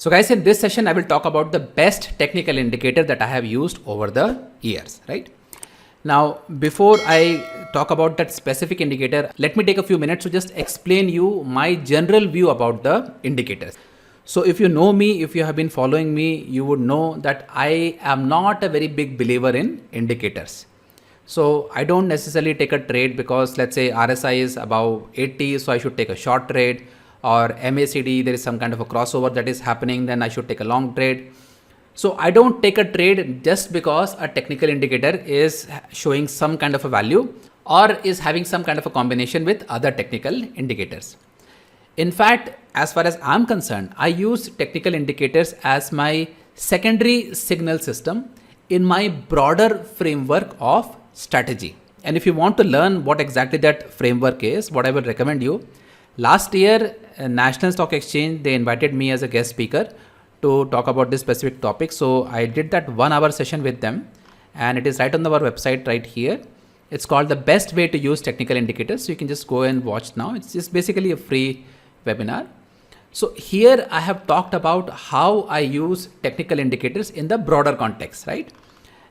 So guys, in this session, I will talk about the best technical indicator that I have used over the years, right? Now, before I talk about that specific indicator, let me take a few minutes to just explain you my general view about the indicators. So if you know me, if you have been following me, you would know that I am not a very big believer in indicators. So I don't necessarily take a trade because let's say RSI is above 80, so I should take a short trade, or MACD, there is some kind of a crossover that is happening, then I should take a long trade. So I don't take a trade just because a technical indicator is showing some kind of a value or is having some kind of a combination with other technical indicators. In fact, as far as I'm concerned, I use technical indicators as my secondary signal system in my broader framework of strategy. And if you want to learn what exactly that framework is, what I will recommend you, last year, National Stock Exchange, they invited me as a guest speaker to talk about this specific topic. So I did that 1 hour session with them, and it is right on our website right here. It's called the best way to use technical indicators. So you can just go and watch now. It's just basically a free webinar. So here I have talked about how I use technical indicators in the broader context, right?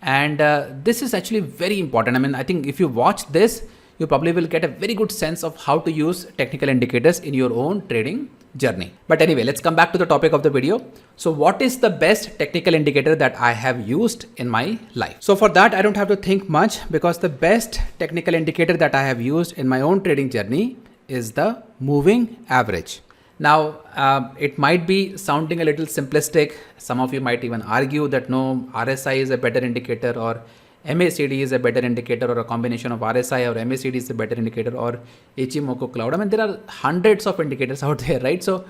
And this is actually very important. I mean, I think if you watch this, you probably will get a very good sense of how to use technical indicators in your own trading journey. But anyway, let's come back to the topic of the video. So what is the best technical indicator that I have used in my life? So for that, I don't have to think much because the best technical indicator that I have used in my own trading journey is the moving average. Now, it might be sounding a little simplistic. Some of you might even argue that no, RSI is a better indicator, or MACD is a better indicator, or a combination of RSI or MACD is a better indicator, or Ichimoku cloud. I mean, there are hundreds of indicators out there, right? So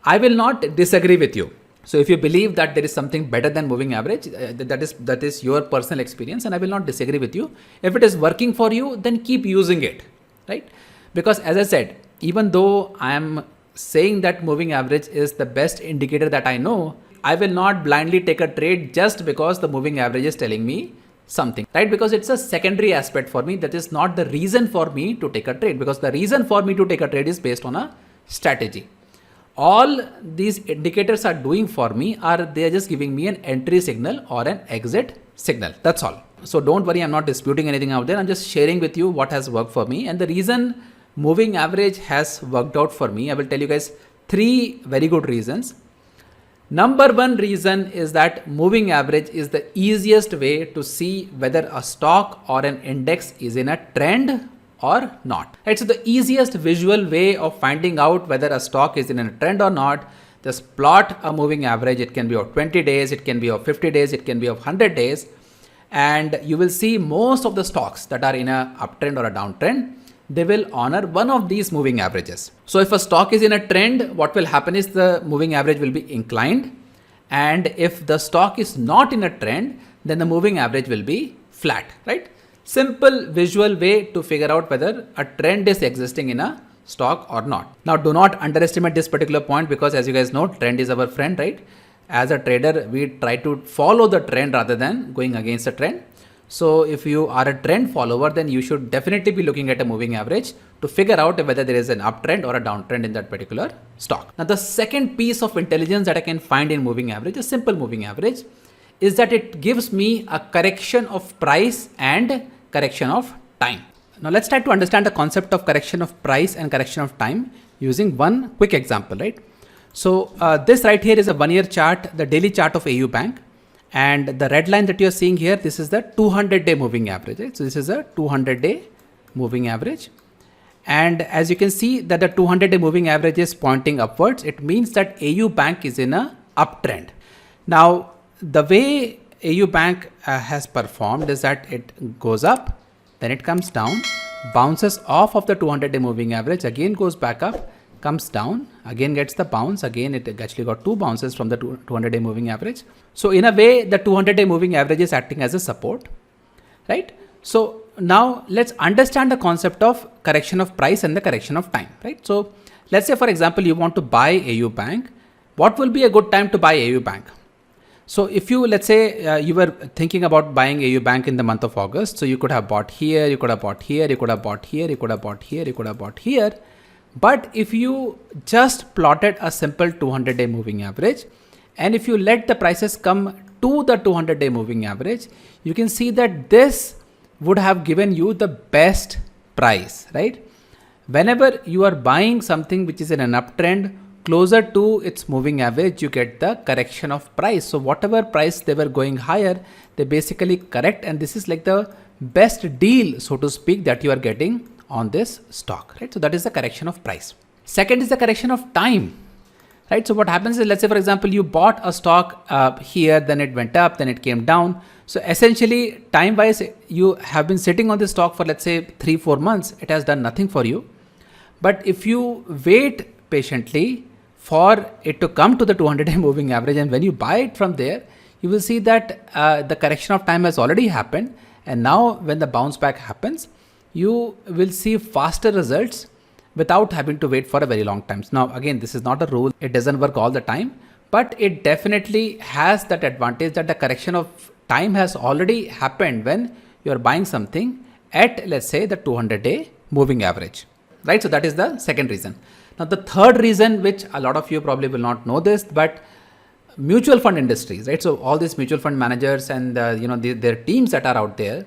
I will not disagree with you. So if you believe that there is something better than moving average, that is your personal experience, and I will not disagree with you. If it is working for you, then keep using it, right? Because as I said, even though I am saying that moving average is the best indicator that I know, I will not blindly take a trade just because the moving average is telling me something, right? Because it's a secondary aspect for me. That is not the reason for me to take a trade, because the reason for me to take a trade is based on a strategy. All these indicators are doing for me they are just giving me an entry signal or an exit signal. That's all. So don't worry, I'm not disputing anything out there. I'm just sharing with you what has worked for me. And the reason moving average has worked out for me, I will tell you guys 3 very good reasons. Number 1 reason is that moving average is the easiest way to see whether a stock or an index is in a trend or not. Right? So the easiest visual way of finding out whether a stock is in a trend or not, just plot a moving average. It can be of 20 days, it can be of 50 days, it can be of 100 days. And you will see most of the stocks that are in a uptrend or a downtrend, they will honor one of these moving averages. So if a stock is in a trend, what will happen is the moving average will be inclined. And if the stock is not in a trend, then the moving average will be flat, right? Simple visual way to figure out whether a trend is existing in a stock or not. Now, do not underestimate this particular point, because as you guys know, trend is our friend, right? As a trader, we try to follow the trend rather than going against the trend. So if you are a trend follower, then you should definitely be looking at a moving average to figure out whether there is an uptrend or a downtrend in that particular stock. Now, the second piece of intelligence that I can find in moving average, a simple moving average, is that it gives me a correction of price and correction of time. Now let's try to understand the concept of correction of price and correction of time using one quick example, right? So this right here is a 1-year chart, the daily chart of AU Bank. And the red line that you're seeing here, this is the 200-day moving average, right? So this is a 200-day moving average. And as you can see that the 200-day moving average is pointing upwards, it means that AU Bank is in a uptrend. Now, the way AU Bank has performed is that it goes up, then it comes down, bounces off of the 200-day moving average, again goes back up, comes down, again gets the bounce, again it actually got 2 bounces from the 200-day moving average. So in a way, the 200-day moving average is acting as a support, right? So now let's understand the concept of correction of price and the correction of time, right? So let's say, for example, you want to buy AU Bank. What will be a good time to buy AU Bank? So if you, let's say you were thinking about buying AU Bank in the month of August, so you could have bought here, you could have bought here, you could have bought here, you could have bought here, you could have bought here. But if you just plotted a simple 200-day moving average, and if you let the prices come to the 200-day moving average, you can see that this would have given you the best price, right? Whenever you are buying something which is in an uptrend, closer to its moving average, you get the correction of price. So whatever price they were going higher, they basically correct, and this is like the best deal, so to speak, that you are getting on this stock, right? So that is the correction of price. Second is the correction of time, right? So what happens is, let's say for example, you bought a stock here, then it went up, then it came down. So essentially, time wise, you have been sitting on this stock for, let's say, 3-4 months. It has done nothing for you. But if you wait patiently for it to come to the 200-day moving average, and when you buy it from there, you will see that the correction of time has already happened. And now when the bounce back happens, you will see faster results without having to wait for a very long time. Now, again, this is not a rule. It doesn't work all the time, but it definitely has that advantage that the correction of time has already happened when you are buying something at, let's say, the 200-day moving average, right? So that is the second reason. Now, the third reason, which a lot of you probably will not know this, but mutual fund industries, right? So all these mutual fund managers and their teams that are out there.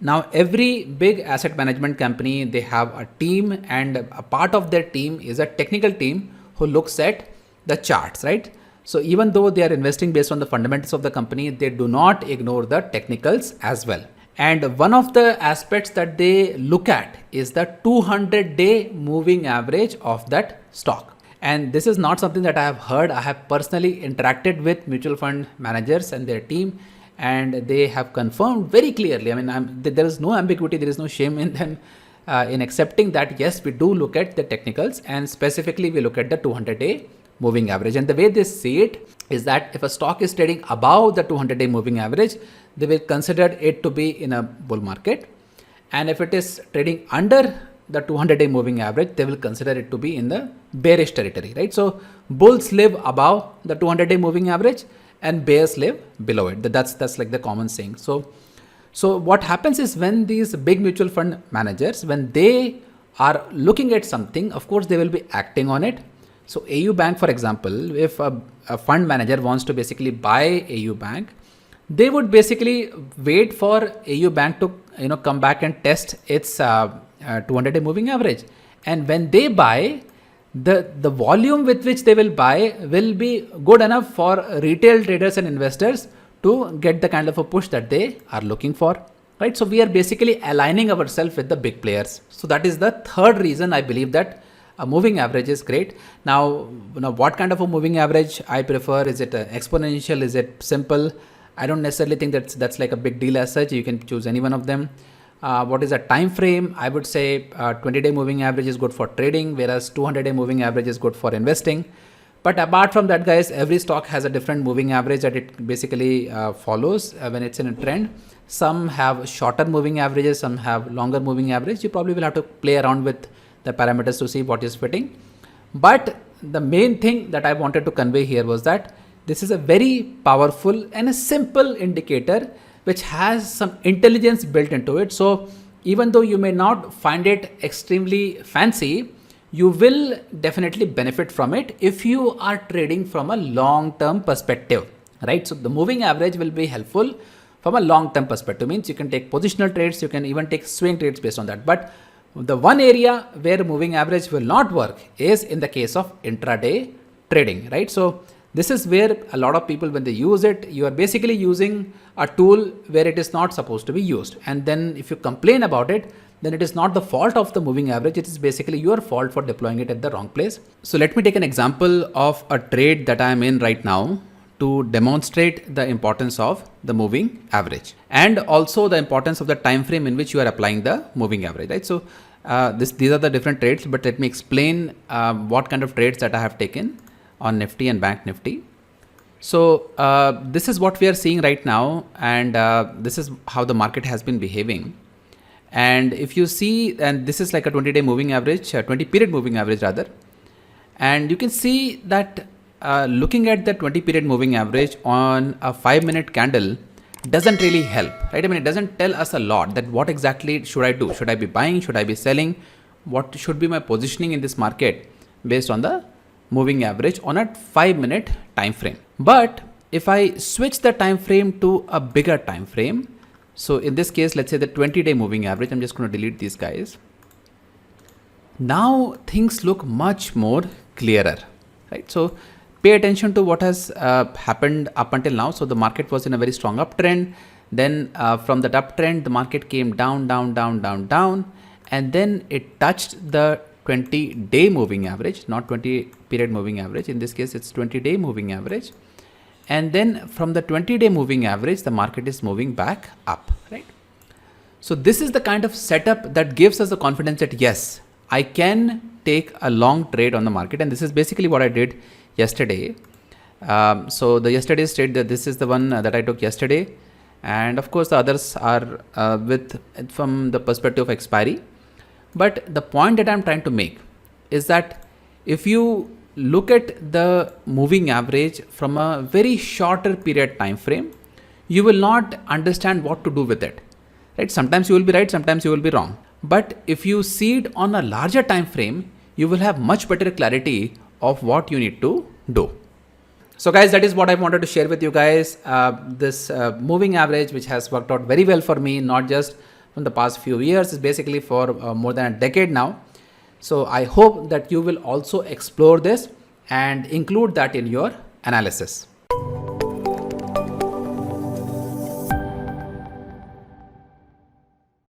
Now, every big asset management company, they have a team, and a part of their team is a technical team who looks at the charts, right? So even though they are investing based on the fundamentals of the company, they do not ignore the technicals as well. And one of the aspects that they look at is the 200-day moving average of that stock. And this is not something that I have heard. I have personally interacted with mutual fund managers and their team, and they have confirmed very clearly. I mean, there is no ambiguity, there is no shame in them in accepting that yes, we do look at the technicals, and specifically we look at the 200-day moving average. And the way they see it is that if a stock is trading above the 200-day moving average, they will consider it to be in a bull market. And if it is trading under the 200-day moving average, they will consider it to be in the bearish territory, right? So bulls live above the 200-day moving average and bears live below it. That's like the common saying. So what happens is, when these big mutual fund managers, when they are looking at something, of course they will be acting on it. So AU Bank, for example, if a fund manager wants to basically buy AU Bank, they would basically wait for AU Bank to come back and test its 200-day moving average. And when they buy, the volume with which they will buy will be good enough for retail traders and investors to get the kind of a push that they are looking for, right? So we are basically aligning ourselves with the big players. So that is the third reason I believe that a moving average is great. Now, what kind of a moving average I prefer? Is it exponential? Is it simple? I don't necessarily think that's like a big deal as such. You can choose any one of them. What is a time frame? I would say 20-day moving average is good for trading, whereas 200-day moving average is good for investing. But apart from that, guys, every stock has a different moving average that it basically follows when it's in a trend. Some have shorter moving averages, some have longer moving average. You probably will have to play around with the parameters to see what is fitting. But the main thing that I wanted to convey here was that this is a very powerful and a simple indicator which has some intelligence built into it. So even though you may not find it extremely fancy, you will definitely benefit from it if you are trading from a long-term perspective, right? So the moving average will be helpful from a long-term perspective. Means you can take positional trades, you can even take swing trades based on that. But the one area where moving average will not work is in the case of intraday trading, right? So this is where a lot of people, when they use it, you are basically using a tool where it is not supposed to be used. And then if you complain about it, then it is not the fault of the moving average. It is basically your fault for deploying it at the wrong place. So let me take an example of a trade that I am in right now to demonstrate the importance of the moving average and also the importance of the time frame in which you are applying the moving average, right? So these are the different trades, but let me explain what kind of trades that I have taken on Nifty and Bank Nifty. So this is what we are seeing right now, and this is how the market has been behaving. And if you see, and this is like a 20-day moving average, 20-period moving average rather, and you can see that looking at the 20-period moving average on a 5-minute candle doesn't really help, right? I mean, it doesn't tell us a lot that what exactly should I do? Should I be buying? Should I be selling? what should be my positioning in this market based on the moving average on a 5-minute time frame. But if I switch the time frame to a bigger time frame, so in this case, let's say the 20-day moving average, I'm just going to delete these guys. Now things look much more clearer, right? So pay attention to what has happened up until now. So the market was in a very strong uptrend. Then from that uptrend, the market came down, and then it touched the 20-day moving average, not 20-period moving average. In this case, it's 20-day moving average. And then from the 20-day moving average, the market is moving back up, right? So this is the kind of setup that gives us the confidence that yes, I can take a long trade on the market. And this is basically what I did yesterday. So the yesterday's trade, that this is the one that I took yesterday. And of course, the others are from the perspective of expiry. But the point that I'm trying to make is that if you look at the moving average from a very shorter period time frame, you will not understand what to do with it, right? Sometimes you will be right, sometimes you will be wrong. But if you see it on a larger time frame, you will have much better clarity of what you need to do. So guys, that is what I wanted to share with you guys. This moving average, which has worked out very well for me, not just from the past few years, is basically for more than a decade now. So I hope that you will also explore this and include that in your analysis.